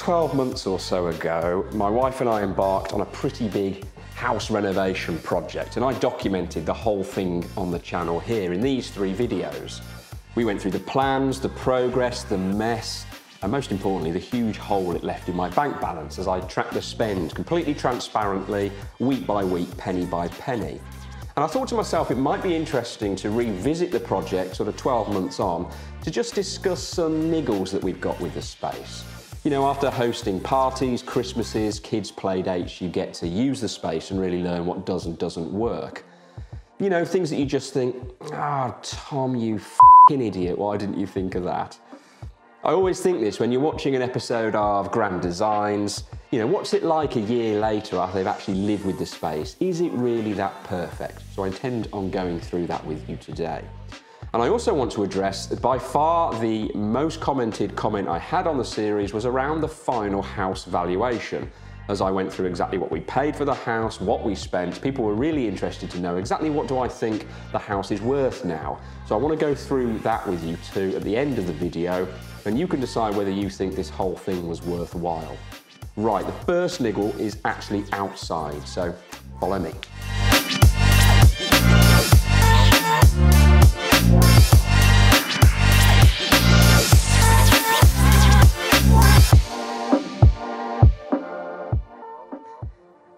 12 months or so ago, my wife and I embarked on a pretty big house renovation project, and I documented the whole thing on the channel here in these 3 videos. We went through the plans, the progress, the mess, and most importantly, the huge hole it left in my bank balance as I tracked the spend completely transparently, week by week, penny by penny. And I thought to myself, it might be interesting to revisit the project sort of 12 months on to just discuss some niggles that we've got with the space. You know, after hosting parties, Christmases, kids' play dates, you get to use the space and really learn what does and doesn't work. You know, things that you just think, ah, oh, Tom, you f***ing idiot, why didn't you think of that? I always think this when you're watching an episode of Grand Designs. You know, what's it like a year later after they've actually lived with the space? Is it really that perfect? So I intend on going through that with you today. And I also want to address that by far the most commented comment I had on the series was around the final house valuation. As I went through exactly what we paid for the house, what we spent, people were really interested to know exactly what do I think the house is worth now. So I want to go through that with you too at the end of the video, and you can decide whether you think this whole thing was worthwhile. Right, the first niggle is actually outside, so follow me.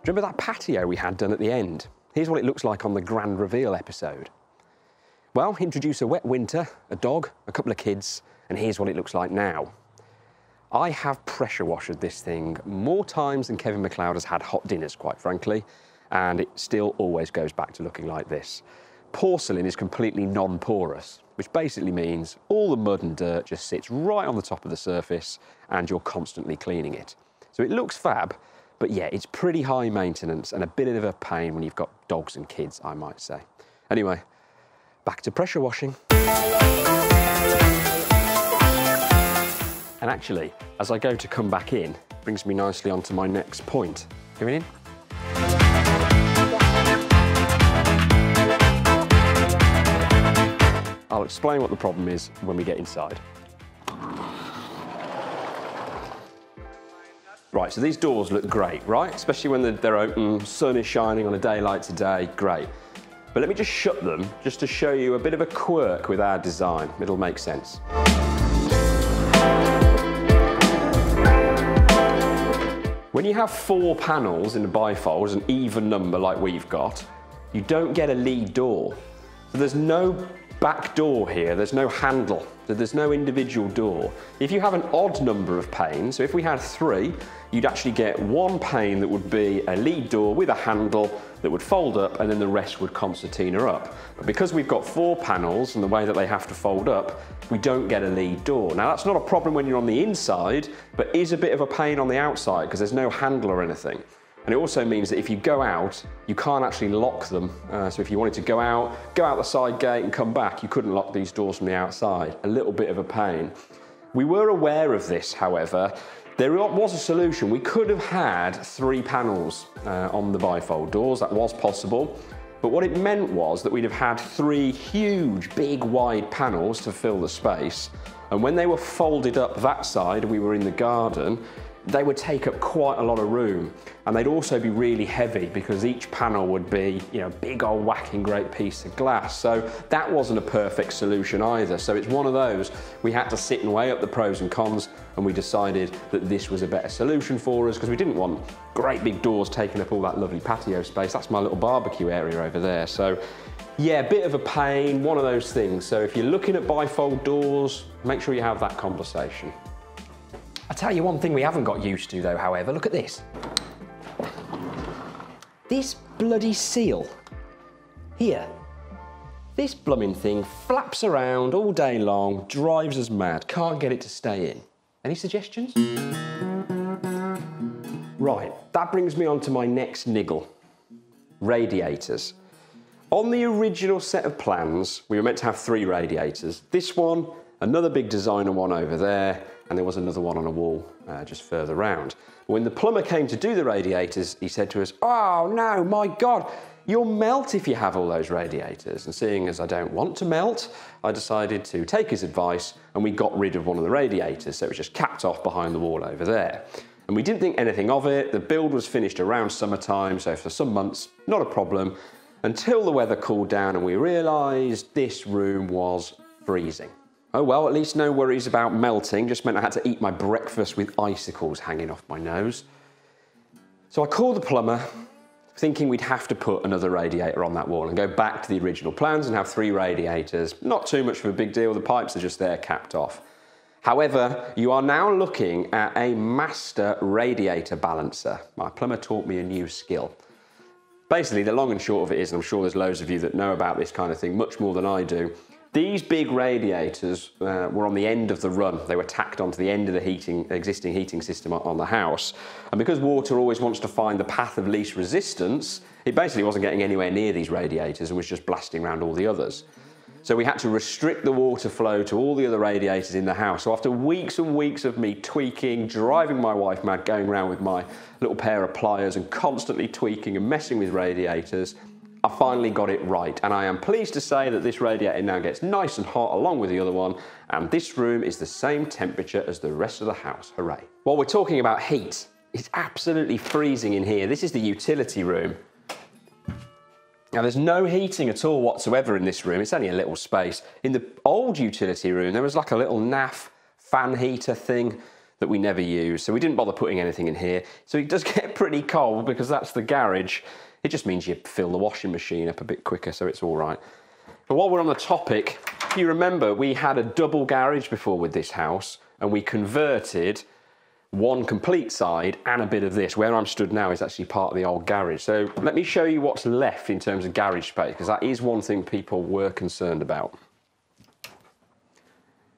Remember that patio we had done at the end? Here's what it looks like on the grand reveal episode. Well, introduce a wet winter, a dog, a couple of kids, and here's what it looks like now. I have pressure washed this thing more times than Kevin McLeod has had hot dinners, quite frankly, and it still always goes back to looking like this. Porcelain is completely non-porous, which basically means all the mud and dirt just sits right on the top of the surface and you're constantly cleaning it. So it looks fab, but yeah, it's pretty high maintenance and a bit of a pain when you've got dogs and kids, I might say. Anyway, back to pressure washing. And actually, as I go to come back in, it brings me nicely onto my next point. Going in? I'll explain what the problem is when we get inside. Right, so these doors look great, right? Especially when they're open, sun is shining on a day like today, great. But let me just shut them, just to show you a bit of a quirk with our design. It'll make sense. When you have 4 panels in a bifold, as an even number like we've got, you don't get a lead door. So there's no back door here, there's no handle, so there's no individual door. If you have an odd number of panes, so if we had 3, you'd actually get 1 pane that would be a lead door with a handle that would fold up, and then the rest would concertina up. But because we've got 4 panels and the way that they have to fold up, we don't get a lead door. Now that's not a problem when you're on the inside, but is a bit of a pain on the outside because there's no handle or anything. And it also means that if you go out, you can't actually lock them. So if you wanted to go out the side gate and come back, you couldn't lock these doors from the outside. A little bit of a pain. We were aware of this, however. There was a solution. We could have had 3 panels on the bifold doors. That was possible. But what it meant was that we'd have had 3 huge, big, wide panels to fill the space. And when they were folded up that side, we were in the garden, they would take up quite a lot of room, and they'd also be really heavy because each panel would be, you know, big old whacking great piece of glass. So that wasn't a perfect solution either. So it's one of those, we had to sit and weigh up the pros and cons, and we decided that this was a better solution for us because we didn't want great big doors taking up all that lovely patio space. That's my little barbecue area over there. So yeah, a bit of a pain, one of those things. So if you're looking at bifold doors, make sure you have that conversation. I'll tell you one thing we haven't got used to though, however, look at this. This bloody seal here. This blooming thing flaps around all day long, drives us mad, can't get it to stay in. Any suggestions? Right, that brings me on to my next niggle. Radiators. On the original set of plans, we were meant to have 3 radiators. This one, another big designer one over there, and there was another one on a wall just further round. When the plumber came to do the radiators, he said to us, "Oh no, my God, You'll melt if you have all those radiators, and seeing as I don't want to melt, I decided to take his advice and we got rid of one of the radiators, so it was just capped off behind the wall over there. And we didn't think anything of it. The build was finished around summertime, so for some months, not a problem, until the weather cooled down and we realised this room was freezing. Oh well, at least no worries about melting, just meant I had to eat my breakfast with icicles hanging off my nose. So I called the plumber, thinking we'd have to put another radiator on that wall and go back to the original plans and have 3 radiators. Not too much of a big deal, the pipes are just there capped off. However, you are now looking at a master radiator balancer. My plumber taught me a new skill. Basically, the long and short of it is, and I'm sure there's loads of you that know about this kind of thing much more than I do, these big radiators were on the end of the run. They were tacked onto the end of the existing heating system on the house. And because water always wants to find the path of least resistance, it basically wasn't getting anywhere near these radiators and was just blasting around all the others. So we had to restrict the water flow to all the other radiators in the house. So after weeks and weeks of me tweaking, driving my wife mad, going around with my little pair of pliers and constantly tweaking and messing with radiators, I finally got it right, and I am pleased to say that this radiator now gets nice and hot along with the other one, and this room is the same temperature as the rest of the house. Hooray. While we're talking about heat, it's absolutely freezing in here. This is the utility room. Now there's no heating at all whatsoever in this room. It's only a little space. In the old utility room, there was like a little naff fan heater thing that we never used, so we didn't bother putting anything in here. So it does get pretty cold because that's the garage. It just means you fill the washing machine up a bit quicker, so it's all right. But while we're on the topic, if you remember, we had a double garage before with this house, and we converted one complete side and a bit of this. Where I'm stood now is actually part of the old garage. So let me show you what's left in terms of garage space, because that is one thing people were concerned about.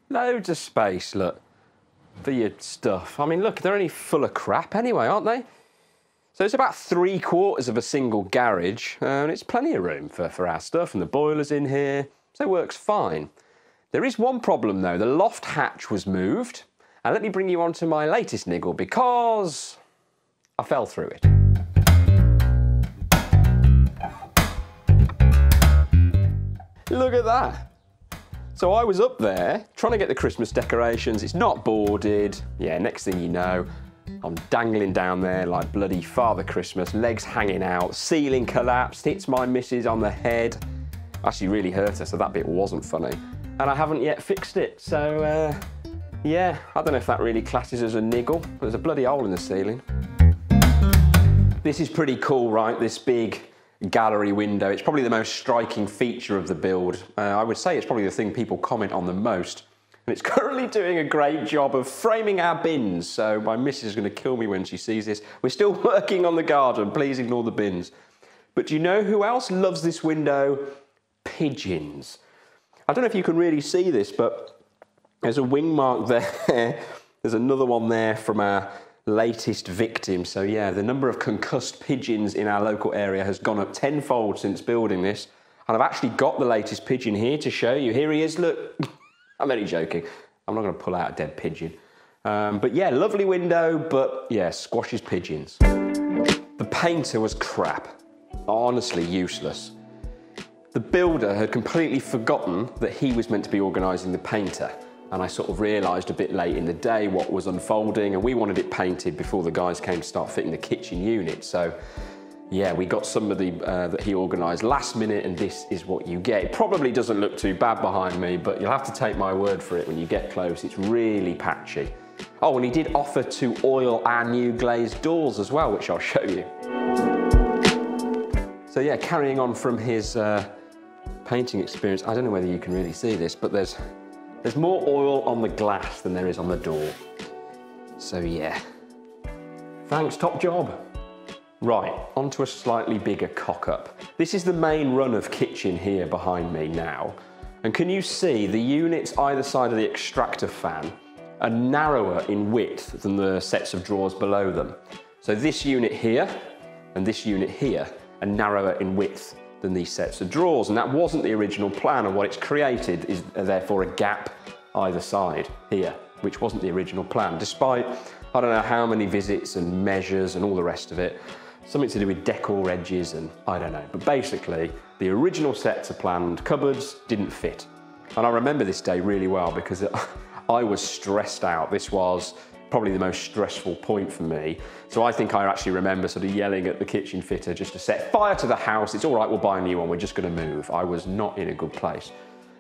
Loads of space, look, for your stuff. I mean, look, they're only full of crap anyway, aren't they? So it's about 3/4 of a single garage, and it's plenty of room for our stuff, and the boiler's in here, so it works fine. There is one problem though, the loft hatch was moved, and let me bring you on to my latest niggle, because I fell through it. Look at that. So I was up there trying to get the Christmas decorations, it's not boarded, yeah, next thing you know, I'm dangling down there like bloody Father Christmas, legs hanging out, ceiling collapsed, hits my missus on the head. Actually really hurt her, so that bit wasn't funny. And I haven't yet fixed it, so yeah, I don't know if that really classes as a niggle. There's a bloody hole in the ceiling. This is pretty cool, right? This big gallery window. It's probably the most striking feature of the build. I would say it's probably the thing people comment on the most. And it's currently doing a great job of framing our bins, so my missus is going to kill me when she sees this. We're still working on the garden, please ignore the bins. But do you know who else loves this window? Pigeons. I don't know if you can really see this, but there's a wing mark there. There's another one there from our latest victim. So yeah, the number of concussed pigeons in our local area has gone up tenfold since building this. And I've actually got the latest pigeon here to show you. Here he is, look. I'm only joking. I'm not going to pull out a dead pigeon. But yeah, lovely window, but yeah, squashes pigeons. The painter was crap. Honestly useless. The builder had completely forgotten that he was meant to be organising the painter. And I sort of realised a bit late in the day what was unfolding, and we wanted it painted before the guys came to start fitting the kitchen unit. So yeah, we got somebody that he organised last minute, and this is what you get. It probably doesn't look too bad behind me, but you'll have to take my word for it when you get close. It's really patchy. Oh, and he did offer to oil our new glazed doors as well, which I'll show you. So yeah, carrying on from his painting experience, I don't know whether you can really see this, but there's more oil on the glass than there is on the door. So yeah, thanks, top job. Right, onto a slightly bigger cock-up. This is the main run of kitchen here behind me now. And can you see the units either side of the extractor fan are narrower in width than the sets of drawers below them. So this unit here and this unit here are narrower in width than these sets of drawers, and that wasn't the original plan, and what it's created is therefore a gap either side here, which wasn't the original plan, despite I don't know how many visits and measures and all the rest of it. Something to do with decor edges and I don't know. But basically, the original sets of planned cupboards didn't fit. And I remember this day really well because I was stressed out. This was probably the most stressful point for me. So I think I actually remember sort of yelling at the kitchen fitter just to set fire to the house. It's all right, we'll buy a new one, we're just gonna move. I was not in a good place.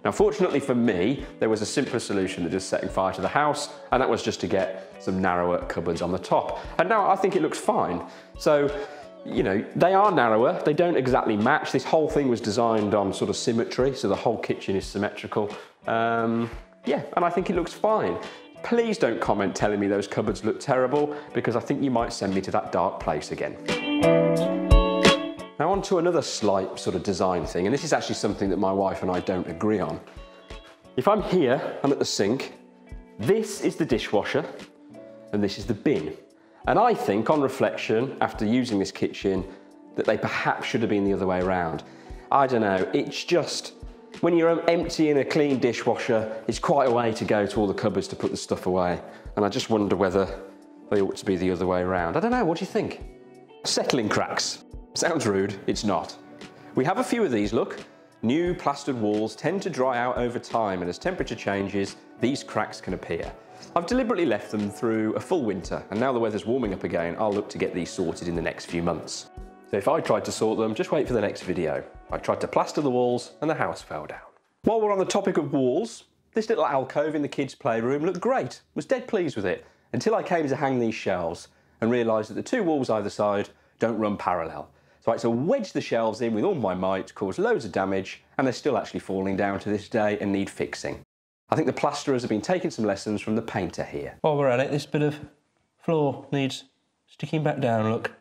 Now, fortunately for me, there was a simpler solution than just setting fire to the house, and that was just to get some narrower cupboards on the top. And now I think it looks fine. So, you know, they are narrower, they don't exactly match. This whole thing was designed on sort of symmetry, so the whole kitchen is symmetrical. Yeah, and I think it looks fine. Please don't comment telling me those cupboards look terrible, because I think you might send me to that dark place again. Now on to another slight sort of design thing, and this is actually something that my wife and I don't agree on. If I'm here, I'm at the sink, this is the dishwasher, and this is the bin. And I think, on reflection, after using this kitchen, that they perhaps should have been the other way around. I don't know, it's just, when you're emptying a clean dishwasher, it's quite a way to go to all the cupboards to put the stuff away. And I just wonder whether they ought to be the other way around. I don't know, what do you think? Settling cracks. Sounds rude, it's not. We have a few of these, look. New plastered walls tend to dry out over time, and as temperature changes, these cracks can appear. I've deliberately left them through a full winter, and now the weather's warming up again, I'll look to get these sorted in the next few months. So if I tried to sort them, just wait for the next video. I tried to plaster the walls and the house fell down. While we're on the topic of walls, this little alcove in the kids' playroom looked great. Was dead pleased with it, until I came to hang these shelves and realised that the two walls either side don't run parallel. So I had to wedge the shelves in with all my might, cause loads of damage, and they're still actually falling down to this day and need fixing. I think the plasterers have been taking some lessons from the painter here. While we're at it, this bit of floor needs sticking back down, look.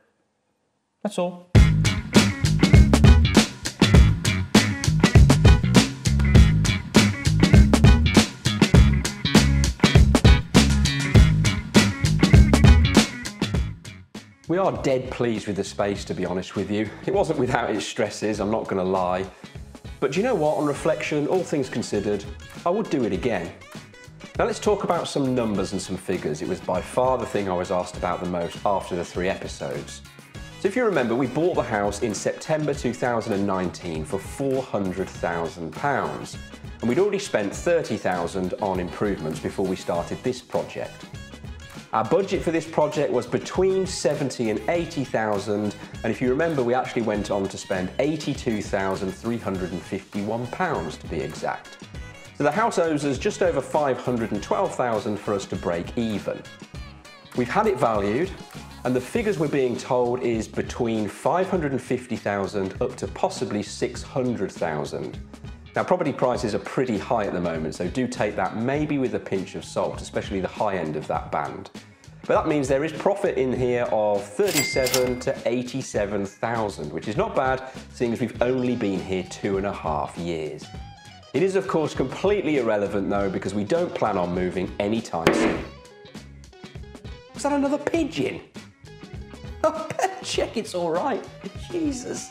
That's all. We are dead pleased with the space, to be honest with you. It wasn't without its stresses, I'm not gonna lie. But do you know what, on reflection, all things considered, I would do it again. Now let's talk about some numbers and some figures. It was by far the thing I was asked about the most after the 3 episodes. So if you remember, we bought the house in September 2019 for £400,000. And we'd already spent £30,000 on improvements before we started this project. Our budget for this project was between £70,000 and £80,000, and if you remember, we actually went on to spend £82,351 to be exact. So the house owes us just over £512,000 for us to break even. We've had it valued, and the figures we're being told is between £550,000 up to possibly £600,000. Now, property prices are pretty high at the moment, so do take that maybe with a pinch of salt, especially the high end of that band. But that means there is profit in here of £37,000 to £87,000, which is not bad, seeing as we've only been here 2.5 years. It is, of course, completely irrelevant, though, because we don't plan on moving anytime soon. Was that another pigeon? Oh, check it's all right. Jesus.